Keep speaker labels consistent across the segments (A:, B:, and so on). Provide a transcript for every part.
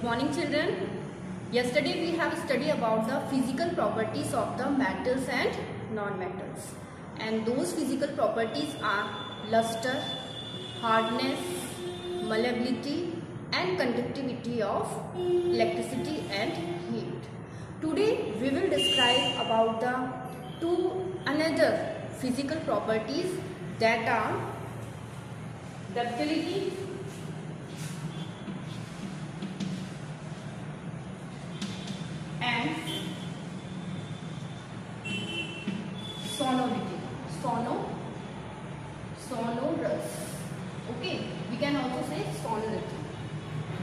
A: Good morning, children. Yesterday we have studied about the physical properties of the metals and non-metals, and those physical properties are luster, hardness, malleability and conductivity of electricity and heat. Today we will describe about the another physical properties that are ductility and sonority. Sonorous. Okay, we can also say sonority.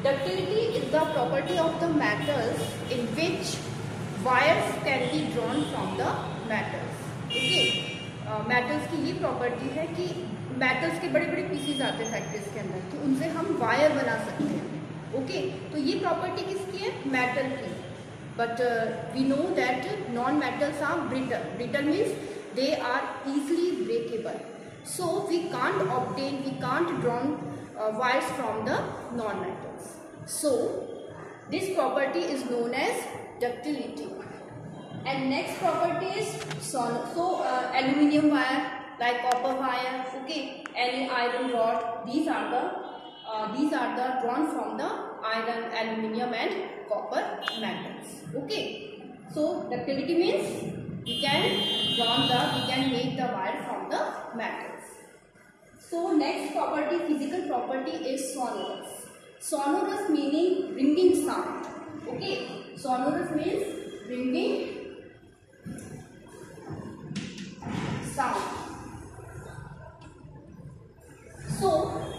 A: Ductility is the property of the metals in which wires can be drawn from the metals. Okay, metals की ये property है कि metals के बड़े बड़े pieces आते हैं factories के अंदर, तो उनसे हम वायर बना सकते हैं. ओके, तो ये प्रॉपर्टी किसकी है? मेटल की. But we know that non-metals are brittle. Brittle means they are easily breakable. So we can't draw wires from the non-metals. So this property is known as ductility. And next property is aluminium wire, like copper wire, okay, any iron rod. These are the drawn from the iron, aluminium and copper metals. Okay, so ductility means we can make the wire from the metals. So next property, physical property is sonorous. Sonorous meaning ringing sound. Okay, sonorous means ringing sound. So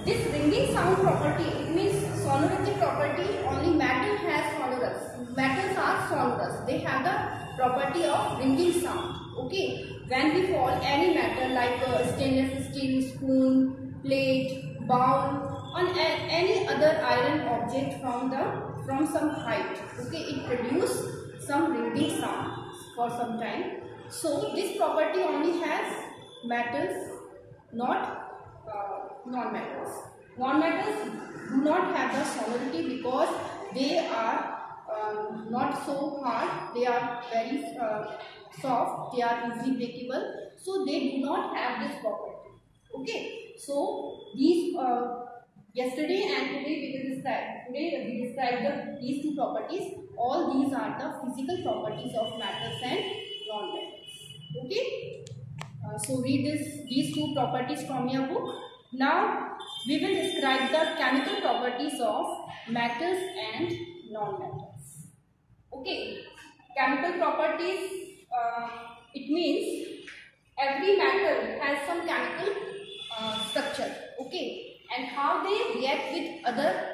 A: this ringing sound property, it means sonority property, only metal has sonorous. Metals are sonorous. They have the property of ringing sound. Okay, when we fall any metal like stainless steel spoon, plate, bowl, on any other iron object from some height, okay, it produce some ringing sound for some time. So this property only has metals, not non-metals. Non-metals do not have the sonority because they are not so hard, they are very soft, they are easily breakable, so they do not have this property. Okay, so these yesterday and today we described these two properties. All these are the physical properties of metals and non-metals. Okay, so read these two properties from your book. Now we will describe the chemical properties of metals and non-metals. Okay, chemical properties, it means every metal has some chemical structure, okay, and how they react with other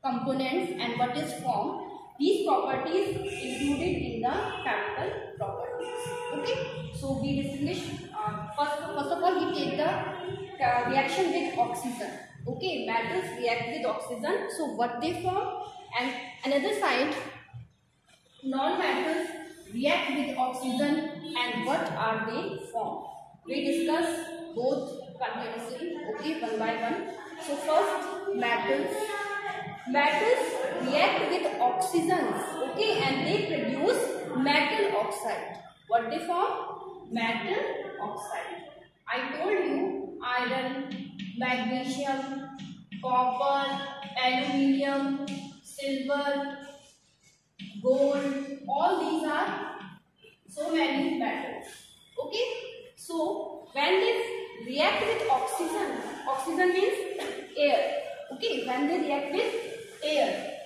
A: components and what is formed. These properties included in the chemical properties. Okay, so we distinguish first of all we take the reaction with oxygen. Okay, metals react with oxygen, so what they form, and another side non-metals react with oxygen and what are they formed. We discuss both continuously, okay, one by one. So first, metals react with oxygens, okay, and they produce metal oxide. What they form? Metal oxide. I told you iron, magnesium, copper, aluminium, silver, gold, all these are so many metals. Okay, so when they react with oxygen means air. Okay, when they react with air,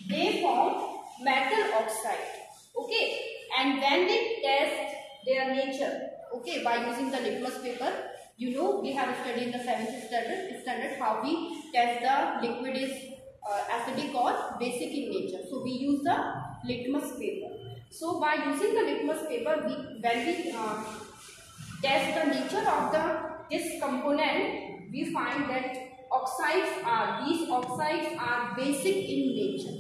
A: they form metal oxide. Okay, and when they test their nature, okay, by using the litmus paper, you know we have studied in the 7th standard how we test the liquid is acidic or basic in nature. So we use the litmus paper. So by using the litmus paper, when we test the nature of this component, we find that these oxides are basic in nature.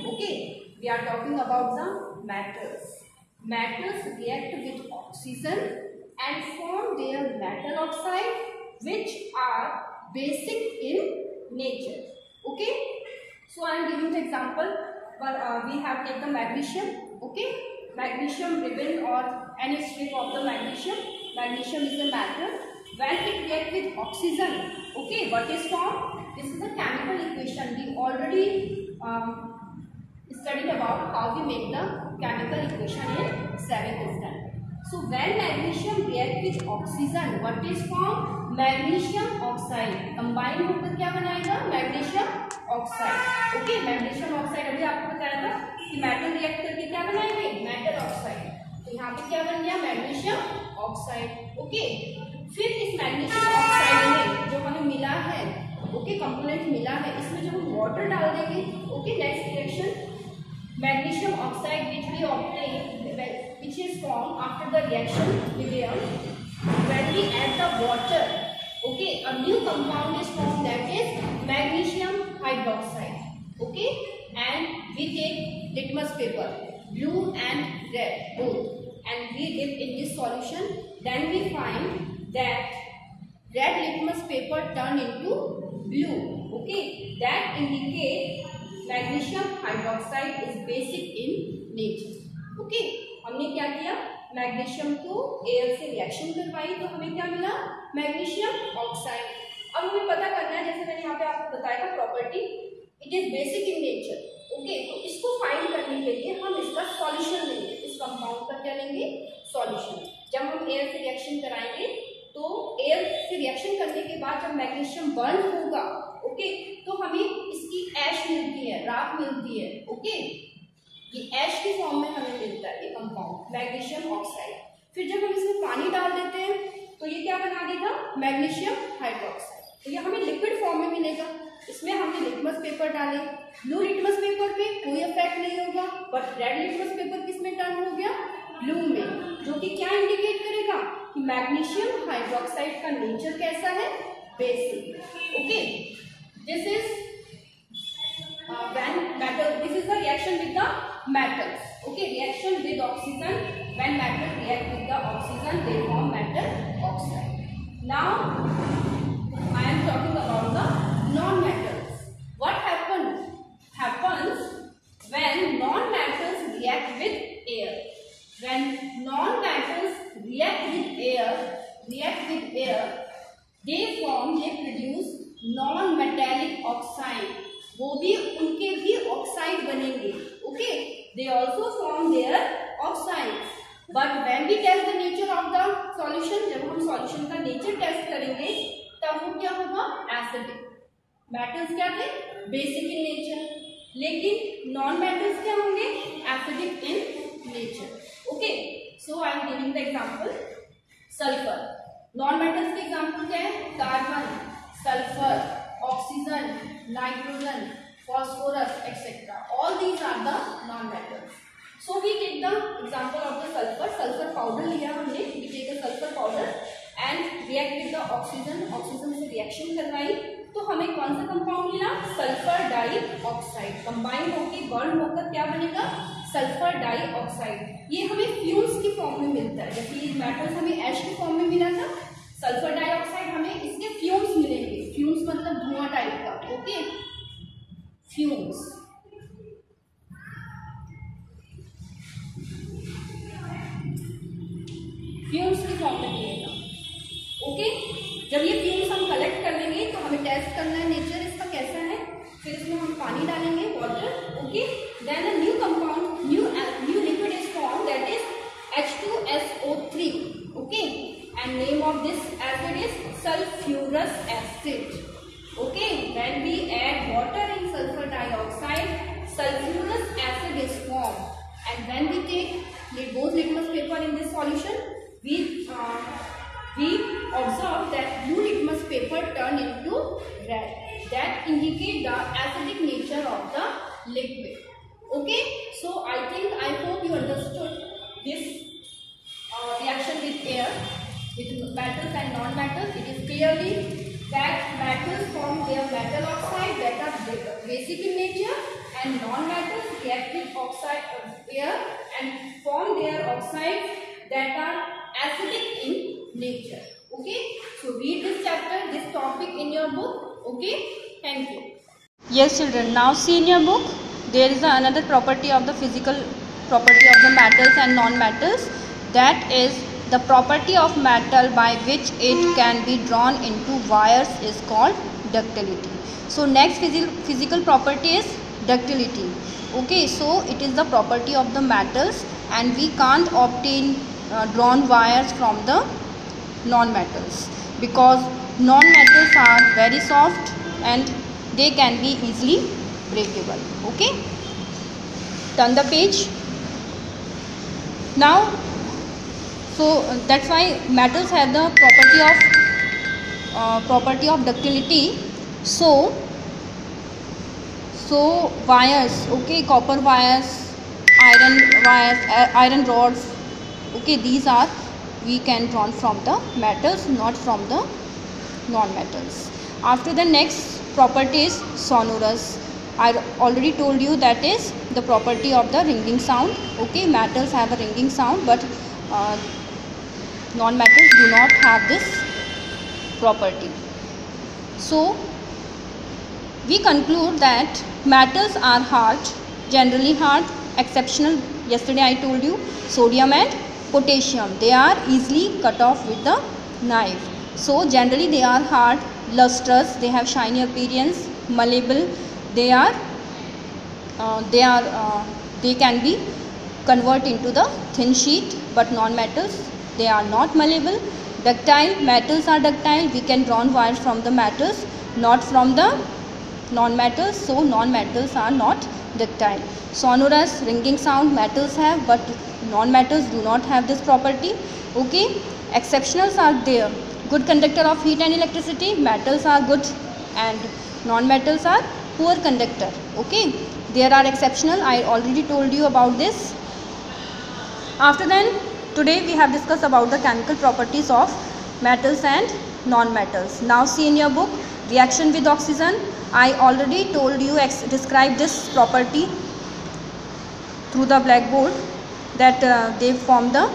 A: Okay, we are talking about the metals. Metals react with oxygen and form their metal oxide, which are basic in nature. Okay, So I am giving the example, but we have taken the magnesium. Okay, magnesium ribbon or any strip of the magnesium. Magnesium is a metal. When it reacts with oxygen, okay, what is formed? This is a chemical equation. We already studied about how we make the chemical equation in 7th standard. So when magnesium react with oxygen, what is formed? Magnesium oxide combine होकर क्या बनाएगा? Magnesium oxide. Okay, magnesium oxide अभी आपको बताया था कि metal react करके क्या बनाएंगे? Metal oxide. तो यहाँ पे क्या बन गया? Magnesium oxide. ओके, फिर इस मैग्नीशियम ऑक्साइड में जो हमें मिला है, ओके, कंपोनेंट मिला है, इसमें जब हम वाटर डाल देंगे, okay, next reaction magnesium oxide which we obtain, which is formed after the reaction with air. When we add the water, okay, a new compound is formed, that is magnesium hydroxide. Okay, and we take litmus paper, blue and red both, and we dip in this solution. Then we find that red litmus paper turn into blue. Okay, that indicates magnesium hydroxide is basic in nature. Okay, हमने क्या किया? Magnesium को air से reaction करवाई, तो हमें क्या मिला? Magnesium oxide. अब हमें पता करना है, जैसे मैंने यहाँ पे आपको बताया था property, it is basic in nature. Okay, तो इसको फाइंड करने के लिए हम इसका सॉल्यूशन लेंगे. इस कंपाउंड का क्या लेंगे? सॉल्यूशन. जब हम एयर से रिएक्शन कराएंगे, तो एयर से रिएक्शन करने के बाद जब मैग्नीशियम बर्न होगा, ओके, तो हमें इसकी ऐश मिलती है, राख मिलती है. ओके, ये ऐश की फॉर्म में हमें मिलता है ये कंपाउंड मैग्नीशियम ऑक्साइड. फिर जब हम इसमें पानी डाल देते हैं, तो ये क्या बना देगा? Magnesium hydroxide. तो ये हमें लिक्विड फॉर्म में मिलेगा. इसमें हमने लिटमस पेपर डाले. ब्लू लिटमस पेपर पे कोई इफेक्ट नहीं होगा, बट रेड लिटमस पेपर किस में टर्न हो गया? ब्लू में, जो कि क्या इंडिकेट करेगा कि मैग्नीशियम हाइड्रोक्साइड का नेचर कैसा है? Basic. Okay, this is when metal, this is the reaction with the metals. Okay, reaction with oxygen. When metal react with the oxygen, they form metal oxide. Now I am talking about the non-metals. What happens when non-metals react with air? When non-metals react with air, they produce non-metallic oxide. वो भी, उनके भी oxide बनेंगे. Okay, they also form their oxide. But when we test the nature of the solution, जब हम solution का nature test करेंगे, तब वो क्या होगा? एसिडिक. मेटल्स क्या थे? Basic in nature. लेकिन नॉन मेटल्स क्या होंगे? Acidic in nature. Okay, so I am giving the example. Sulphur. Non metals के एग्जांपल क्या है? Carbon, sulphur, oxygen, nitrogen, phosphorus, etc. All these are the non-metals. So we take the example of the sulfur. Sulfur powder लिया हमने. We take the sulfur powder and react with the oxygen. Oxygen से reaction करवाई, तो हमें कौन सा compound मिला? Sulphur dioxide. Combine होकर बर्न होकर क्या बनेगा? Sulphur dioxide. ये हमें फ्यूम्स की फॉर्म में मिलता है. जैसे ये मेटल्स हमें ऐश की फॉर्म में मिला था, सल्फर डाइऑक्साइड हमें इसके फ्यूम्स मिलेंगे. फ्यूम्स मतलब धुआं टाइप का. Okay, fumes. फ्यूम्स की फॉर्म में मिलेगा. ओके, जब ये फ्यूम्स हम कलेक्ट कर लेंगे, तो हमें टेस्ट करना है नेचर इसका कैसा है. फिर इसमें हम पानी डालेंगे, water. Okay, then a new compound, new liquid is form, that is H2SO3. ओके, and name of this acid is sulfurous acid. Okay, when we add water in sulfur dioxide, sulfurous acid is formed, and when we take both litmus paper in this solution, we observe that blue litmus paper turn into red. That indicate the acidic nature of the liquid. Okay, so I hope you understood this reaction with air, with metals and non-metals. It is clearly that metals form their metal oxide that are basic in nature, and non-metals react with oxide of air and form their oxides that are acidic in nature. Okay, so read this chapter, this topic in your book. Okay, thank you. Yes children, now see in your book there is another property of the physical property of the metals and non-metals, that is the property of metal by which it can be drawn into wires is called ductility. So next physical property is ductility. Okay, so it is the property of the metals and we can't obtain drawn wires from the non-metals because non-metals are very soft and they can be easily breakable. Okay, turn the page. Now, so that's why metals have the property of ductility. So wires, okay, copper wires, iron rods, okay, these are we can draw from the metals, not from the non-metals. After the next property is sonorous. I already told you that is the property of the ringing sound. Okay, metals have a ringing sound, but non-metals do not have this property. So we conclude that metals are hard, generally hard, exceptional. Yesterday I told you sodium and potassium, they are easily cut off with the knife. So generally they are hard, lustrous, they have shiny appearance, malleable, they can be converted into the thin sheet, but non-metals, they are not malleable. Ductile, metals are ductile, we can draw wires from the metals, not from the non-metals, so non-metals are not ductile. Sonorous, ringing sound, metals have, but non-metals do not have this property. Okay, exceptionals are there. Good conductor of heat and electricity, metals are good and non-metals are poor conductor. Okay, there are exceptional, I already told you about this. After then, today we have discussed about the chemical properties of metals and non-metals. Now see in your book, reaction with oxygen. I already told you, describe this property through the blackboard, that they form the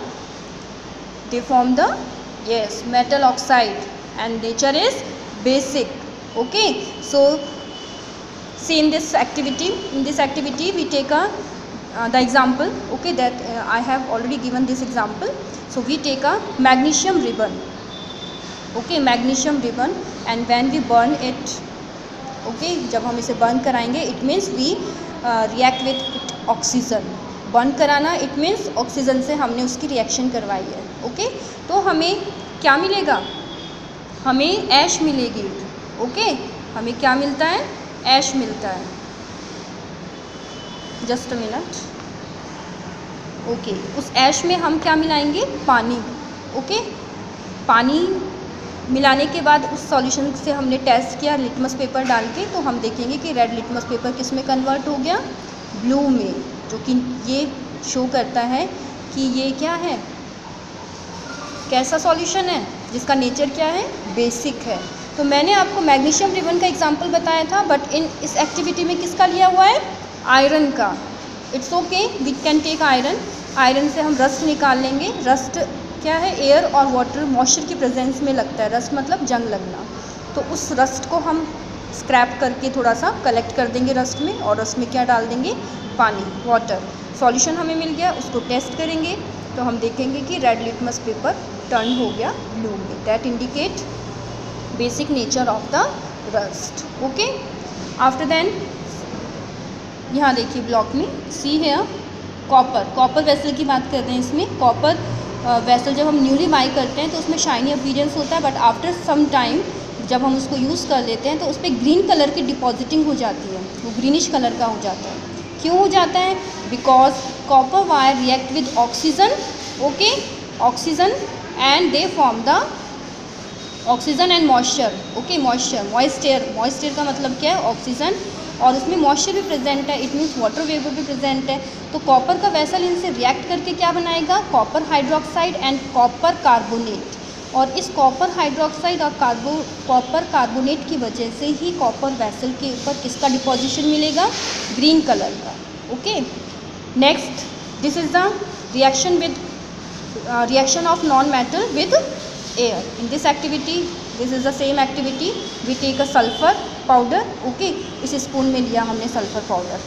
A: yes, metal oxide and nature is basic. Okay, so see in this activity we take the example. Okay, that I have already given this example. So we take a magnesium ribbon. Okay, magnesium ribbon, and when we burn it, okay, जब हम इसे burn कराएंगे, it means we react with oxygen. Burn कराना it means oxygen से हमने उसकी reaction करवाई है. ओके, तो हमें क्या मिलेगा, हमें ऐश मिलेगी. ओके, हमें क्या मिलता है, ऐश मिलता है. Just a minute. ओके, उस ऐश में हम क्या मिलाएंगे, पानी. ओके, पानी मिलाने के बाद उस सॉल्यूशन से हमने टेस्ट किया लिटमस पेपर डाल के, तो हम देखेंगे कि रेड लिटमस पेपर किस में कन्वर्ट हो गया, ब्लू में, जो कि ये शो करता है कि ये क्या है, कैसा सॉल्यूशन है, जिसका नेचर क्या है, बेसिक है. तो मैंने आपको मैग्नीशियम रिबन का एग्जांपल बताया था, बट इस एक्टिविटी में किसका लिया हुआ है, आयरन का. It's okay, we can take iron. Iron से हम रस्ट निकाल लेंगे. रस्ट क्या है, एयर और वाटर मॉइस्चर की प्रेजेंस में लगता है. रस्ट मतलब जंग लगना. तो उस रस्ट को हम स्क्रैप करके थोड़ा सा कलेक्ट कर देंगे रस्ट में, और रस्ट में क्या डाल देंगे, पानी, वाटर. सॉल्यूशन हमें मिल गया, उसको टेस्ट करेंगे तो हम देखेंगे कि रेड लिटमस पेपर टर्न हो गया ब्लू में. That indicate basic nature of the rust. Okay, after then यहाँ देखिए ब्लॉक में सी है कॉपर वेसल की बात कर रहे हैं. इसमें कॉपर वेसल जब हम न्यूली बाई करते हैं तो उसमें शाइनी अपीयरेंस होता है, बट आफ्टर सम टाइम जब हम उसको यूज़ कर लेते हैं तो उस पर ग्रीन कलर की डिपॉजिटिंग हो जाती है, वो ग्रीनिश कलर का हो जाता है. क्यों हो जाता है, because copper wire react with oxygen. Okay, oxygen and they form the oxygen and moisture. Okay, moisture का मतलब क्या है, ऑक्सीजन, और उसमें मॉइस्चर भी प्रेजेंट है, इट मीन्स वाटर वेपर भी प्रेजेंट है. तो कॉपर का वेसल इनसे रिएक्ट करके क्या बनाएगा, copper hydroxide and copper carbonate. और इस कॉपर हाइड्रोक्साइड और कॉपर कार्बोनेट की वजह से ही कॉपर वेसल के ऊपर किसका डिपोजिशन मिलेगा, ग्रीन कलर का. Okay, next, this is the reaction of non metal with air. In this activity, this is the same activity, we take a sulfur powder, okay. इस spoon में लिया हमने sulphur powder,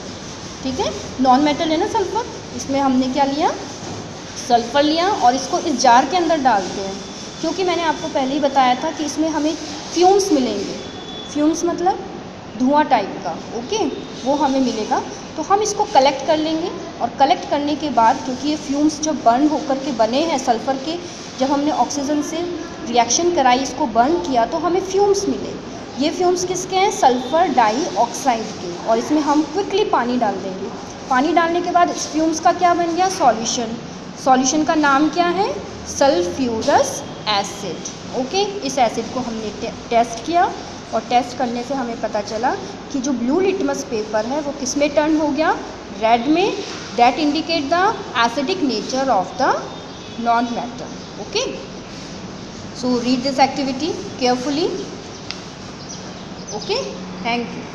A: ठीक है। Non metal है ना sulphur, इसमें हमने क्या लिया, सल्फ़र लिया और इसको इस जार के अंदर डालते हैं, क्योंकि मैंने आपको पहले ही बताया था कि इसमें हमें फ्यूम्स मिलेंगे। फ्यूम्स मतलब धुआं टाइप का, ओके, वो हमें मिलेगा। तो हम इसको कलेक्ट कर लेंगे और कलेक्ट करने के बाद, क्योंकि ये फ्यूम्स जब बर्न होकर के बने हैं सल्फ़र के, जब हमने ऑक्सीजन से रिएक्शन कराई, इसको बर्न किया, तो हमें फ्यूम्स मिले। ये फ्यूम्स किसके हैं, सल्फ़र डाइऑक्साइड के, और इसमें हम क्विकली पानी डाल देंगे। पानी डालने के बाद इस फ्यूम्स का क्या बन गया, सॉल्यूशन। सॉल्यूशन का नाम क्या है, सल्फ्यूरस एसिड, ओके। इस एसिड को हमने टेस्ट किया और टेस्ट करने से हमें पता चला कि जो ब्लू लिटमस पेपर है वो किस में टर्न हो गया, रेड में। That indicate the acidic nature of the non metal, okay. So read this activity carefully, okay. Thank you.